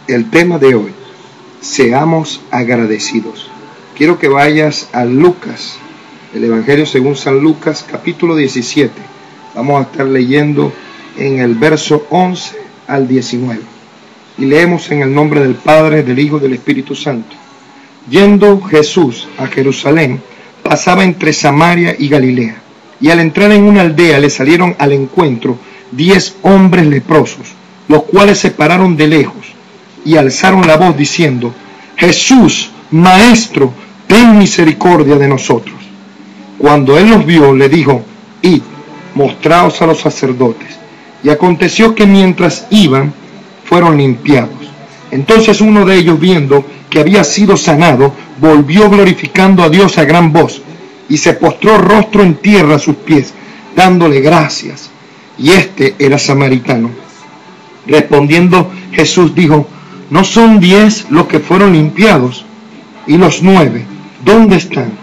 El tema de hoy, seamos agradecidos. Quiero que vayas a Lucas, el Evangelio según San Lucas, capítulo 17. Vamos a estar leyendo en el verso 11 al 19. Y leemos en el nombre del Padre, del Hijo y del Espíritu Santo. Yendo Jesús a Jerusalén, pasaba entre Samaria y Galilea. Y al entrar en una aldea le salieron al encuentro 10 hombres leprosos, los cuales se pararon de lejos y alzaron la voz diciendo: Jesús, Maestro, ten misericordia de nosotros. Cuando él los vio, le dijo: Id, mostraos a los sacerdotes. Y aconteció que mientras iban, fueron limpiados. Entonces uno de ellos, viendo que había sido sanado, volvió glorificando a Dios a gran voz, y se postró rostro en tierra a sus pies, dándole gracias. Y este era samaritano. Respondiendo Jesús dijo: ¿No son 10 los que fueron limpiados? ¿Y los 9, dónde están?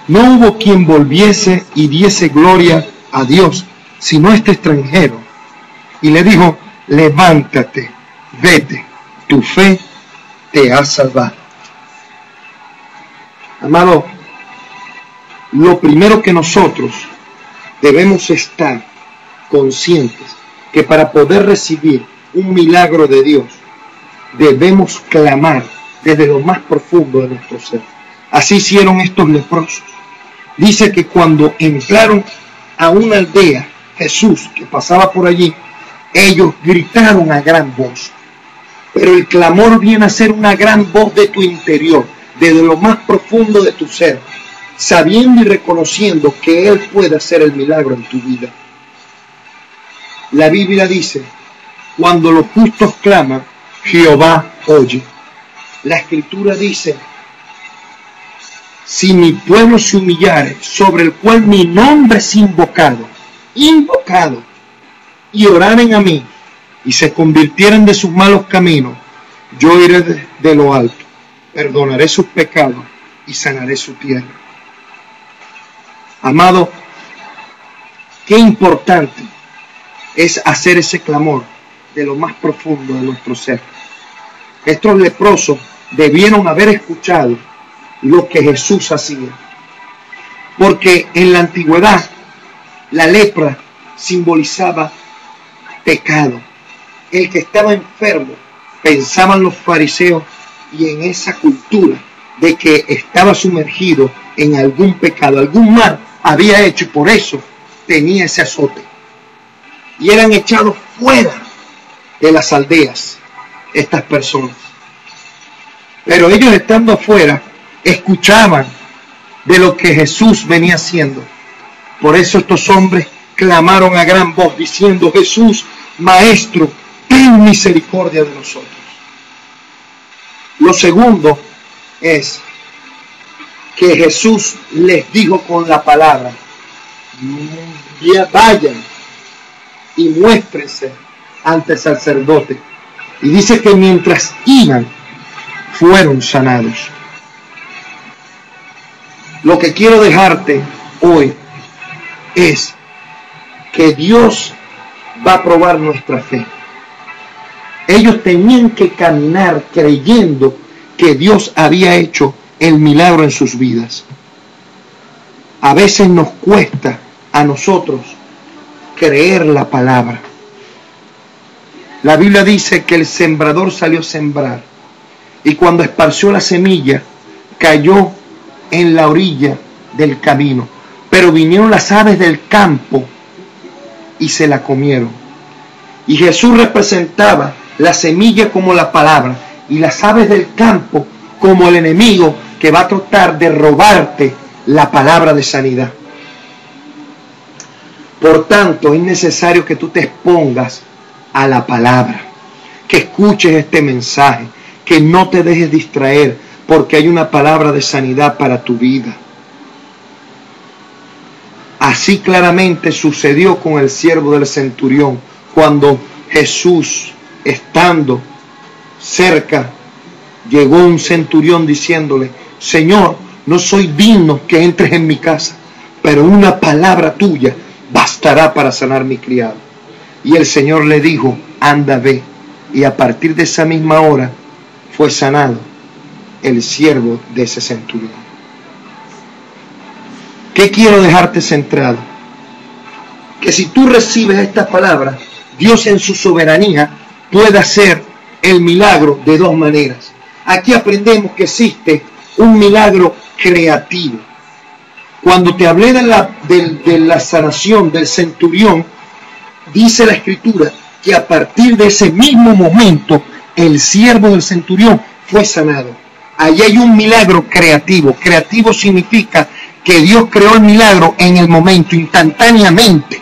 No hubo quien volviese y diese gloria a Dios, sino este extranjero. Y le dijo: levántate, vete, tu fe te ha salvado. Amado, lo primero que nosotros debemos estar conscientes que para poder recibir un milagro de Dios, debemos clamar desde lo más profundo de nuestro ser. Así hicieron estos leprosos. Dice que cuando entraron a una aldea, Jesús, que pasaba por allí, ellos gritaron a gran voz. Pero el clamor viene a ser una gran voz de tu interior, desde lo más profundo de tu ser, sabiendo y reconociendo que Él puede hacer el milagro en tu vida. La Biblia dice: cuando los justos claman, Jehová oye. La Escritura dice: si mi pueblo se humillare, sobre el cual mi nombre es invocado, y oraren a mí, y se convirtieren de sus malos caminos, yo iré de lo alto, perdonaré sus pecados y sanaré su tierra. Amado, qué importante es hacer ese clamor de lo más profundo de nuestro ser. Estos leprosos debieron haber escuchado lo que Jesús hacía, porque en la antigüedad la lepra simbolizaba pecado. El que estaba enfermo, pensaban los fariseos y en esa cultura, de que estaba sumergido en algún pecado, algún mal había hecho, y por eso tenía ese azote. Y eran echados fuera de las aldeas estas personas. Pero ellos, estando afuera, escuchaban de lo que Jesús venía haciendo. Por eso estos hombres clamaron a gran voz diciendo: Jesús, Maestro, ten misericordia de nosotros. Lo segundo es que Jesús les dijo con la palabra: vayan y muéstrense ante el sacerdote. Y dice que mientras iban, fueron sanados. Lo que quiero dejarte hoy es que Dios va a probar nuestra fe. Ellos tenían que caminar creyendo que Dios había hecho el milagro en sus vidas. A veces nos cuesta a nosotros creer la palabra. La Biblia dice que el sembrador salió a sembrar, y cuando esparció la semilla, cayó en la orilla del camino. Pero vinieron las aves del campo y se la comieron. Y Jesús representaba la semilla como la palabra, y las aves del campo como el enemigo que va a tratar de robarte la palabra de sanidad. Por tanto, es necesario que tú te expongas a la palabra, que escuches este mensaje, que no te dejes distraer, porque hay una palabra de sanidad para tu vida. Así claramente sucedió con el siervo del centurión, cuando Jesús, estando cerca, llegó un centurión diciéndole: Señor, no soy digno que entres en mi casa, pero una palabra tuya bastará para sanar mi criado. Y el Señor le dijo: anda, ve, y a partir de esa misma hora fue sanado el siervo de ese centurión. ¿Qué quiero dejarte centrado? Que si tú recibes esta palabra, Dios en su soberanía puede hacer el milagro de dos maneras. Aquí aprendemos que existe un milagro creativo. Cuando te hablé de la sanación del centurión, dice la Escritura que a partir de ese mismo momento el siervo del centurión fue sanado. Allí hay un milagro creativo. Creativo significa que Dios creó el milagro en el momento, instantáneamente.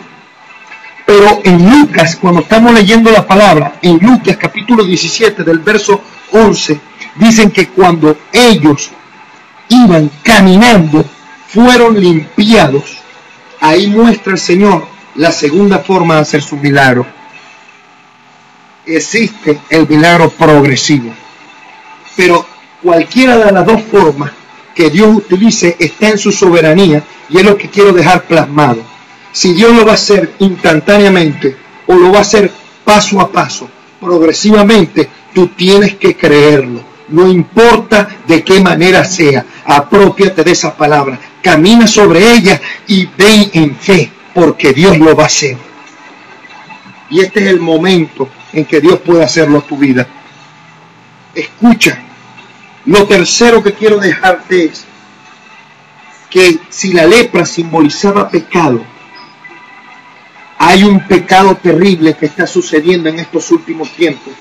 Pero en Lucas, cuando estamos leyendo la palabra, en Lucas capítulo 17 del verso 11, dicen que cuando ellos iban caminando, fueron limpiados. Ahí muestra el Señor la segunda forma de hacer su milagro. Existe el milagro progresivo, pero cualquiera de las dos formas que Dios utilice está en su soberanía, y es lo que quiero dejar plasmado. Si Dios lo va a hacer instantáneamente o lo va a hacer paso a paso, progresivamente, tú tienes que creerlo. No importa de qué manera sea, aprópiate de esa palabra, camina sobre ella y ven en fe, porque Dios lo va a hacer. Y este es el momento en que Dios puede hacerlo a tu vida. Escucha, lo tercero que quiero dejarte es que si la lepra simbolizaba pecado, hay un pecado terrible que está sucediendo en estos últimos tiempos.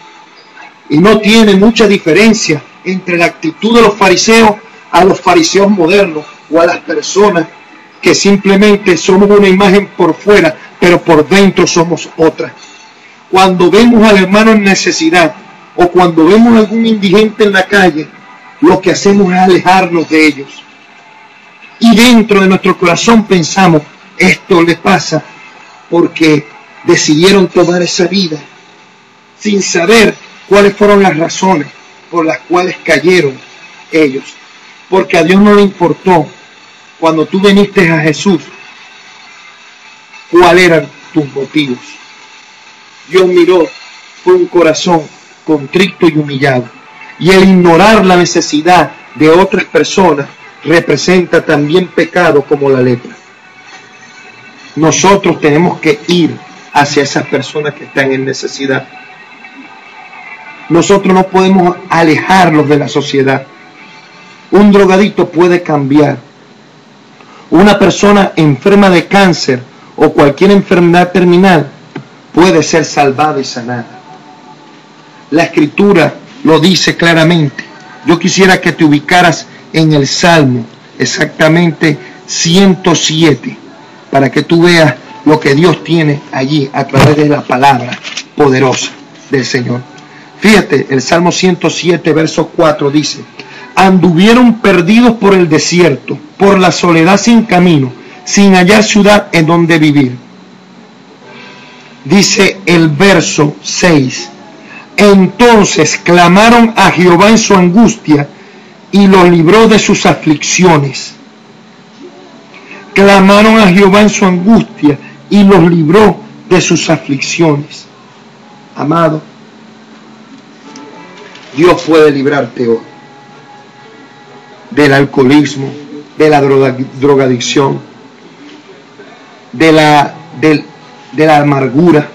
Y no tiene mucha diferencia entre la actitud de los fariseos a los fariseos modernos o a las personas que simplemente somos una imagen por fuera, pero por dentro somos otra. Cuando vemos al hermano en necesidad o cuando vemos a algún indigente en la calle, lo que hacemos es alejarnos de ellos. Y dentro de nuestro corazón pensamos, esto le pasa porque decidieron tomar esa vida sin saber cuáles fueron las razones por las cuales cayeron ellos. Porque a Dios no le importó, cuando tú viniste a Jesús, cuáles eran tus motivos. Dios miró, fue un corazón contrito y humillado. Y el ignorar la necesidad de otras personas representa también pecado como la lepra. Nosotros tenemos que ir hacia esas personas que están en necesidad. Nosotros no podemos alejarlos de la sociedad. Un drogadicto puede cambiar. Una persona enferma de cáncer o cualquier enfermedad terminal puede ser salvada y sanada. La Escritura lo dice claramente. Yo quisiera que te ubicaras en el Salmo, exactamente 107, para que tú veas lo que Dios tiene allí a través de la palabra poderosa del Señor. Fíjate, el Salmo 107, verso 4 dice: anduvieron perdidos por el desierto, por la soledad sin camino, sin hallar ciudad en donde vivir. Dice el verso 6: entonces clamaron a Jehová en su angustia y los libró de sus aflicciones. Clamaron a Jehová en su angustia y los libró de sus aflicciones. Amado, Dios puede librarte hoy del alcoholismo, de la drogadicción, de la amargura,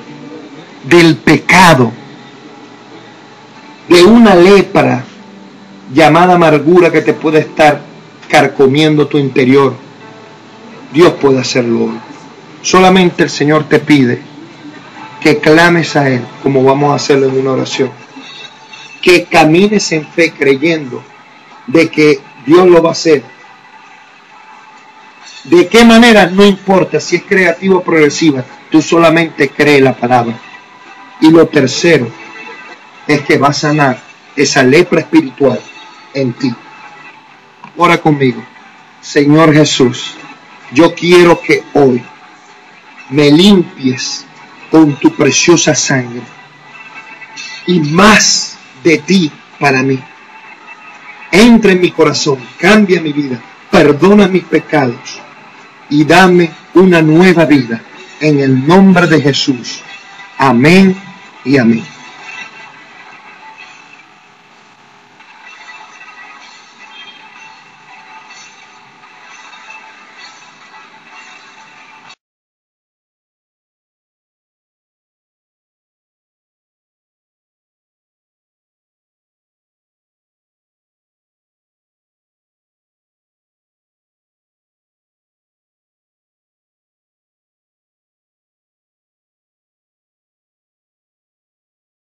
del pecado, de una lepra llamada amargura que te puede estar carcomiendo tu interior. Dios puede hacerlo hoy. Solamente el Señor te pide que clames a Él, como vamos a hacerlo en una oración. Que camines en fe creyendo de que Dios lo va a hacer. ¿De qué manera? No importa si es creativa o progresiva. Tú solamente cree la palabra. Y lo tercero es que va a sanar esa lepra espiritual en ti. Ora conmigo. Señor Jesús, yo quiero que hoy me limpies con tu preciosa sangre y más de ti para mí. Entra en mi corazón, cambia mi vida, perdona mis pecados y dame una nueva vida en el nombre de Jesús. Amén y amén.